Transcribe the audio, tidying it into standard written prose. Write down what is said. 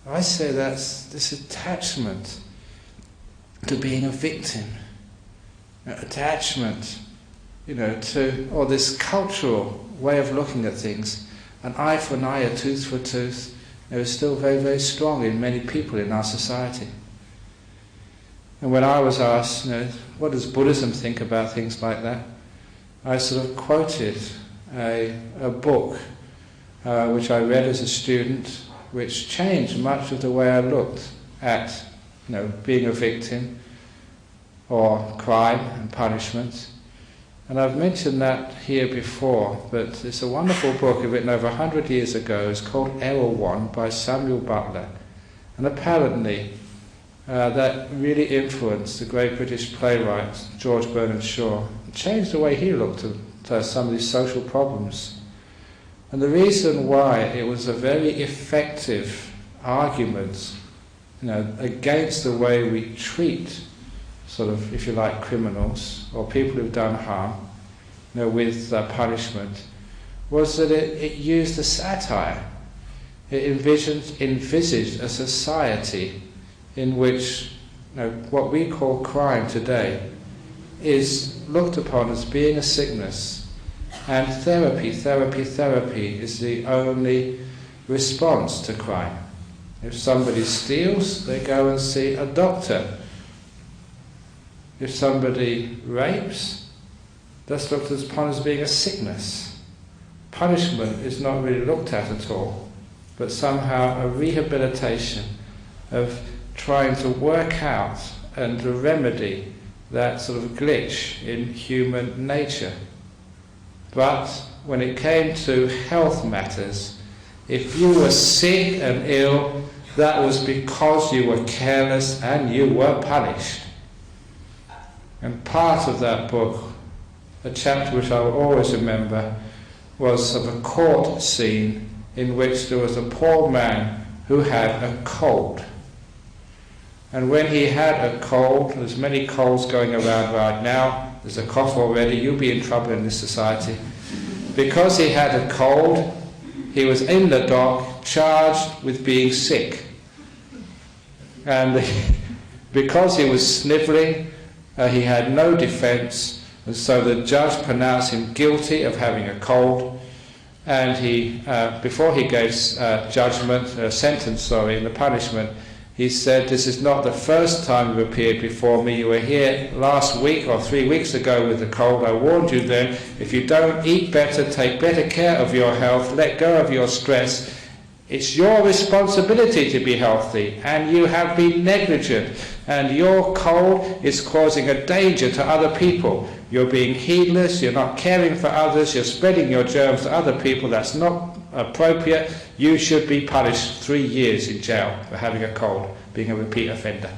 I say that's this attachment to being a victim, attachment, to, or this cultural way of looking at things. An eye for an eye, a tooth for a tooth, is still very, very strong in many people in our society. And when I was asked, what does Buddhism think about things like that, I sort of quoted a book which I read as a student, which changed much of the way I looked at, being a victim or crime and punishment. And I've mentioned that here before, but it's a wonderful book written over 100 years ago. It's called Error by Samuel Butler. And apparently that really influenced the great British playwright George Bernard Shaw. It changed the way he looked at some of these social problems. And the reason why it was a very effective argument, against the way we treat sort of, if you like, criminals or people who've done harm, with punishment, was that it used a satire. It envisaged a society in which what we call crime today is looked upon as being a sickness, and therapy is the only response to crime. If somebody steals, they go and see a doctor. If somebody rapes, that's looked upon as being a sickness. Punishment is not really looked at all, but somehow a rehabilitation of trying to work out and to remedy that sort of glitch in human nature. But when it came to health matters, if you were sick and ill, that was because you were careless and you were punished. And part of that book, a chapter which I will always remember, was of a court scene in which there was a poor man who had a cold. And when he had a cold, there's many colds going around right now, there's a cough already, you'll be in trouble in this society. Because he had a cold, he was in the dock charged with being sick. And because he was snivelling, he had no defence, and so the judge pronounced him guilty of having a cold, and he, before he gave sentence, and the punishment, he said, "This is not the first time you appeared before me. You were here last week or 3 weeks ago with the cold. I warned you then, if you don't eat better, take better care of your health, let go of your stress, it's your responsibility to be healthy, and you have been negligent, and your cold is causing a danger to other people. You're being heedless, you're not caring for others, you're spreading your germs to other people. That's not appropriate. You should be punished 3 years in jail for having a cold, being a repeat offender."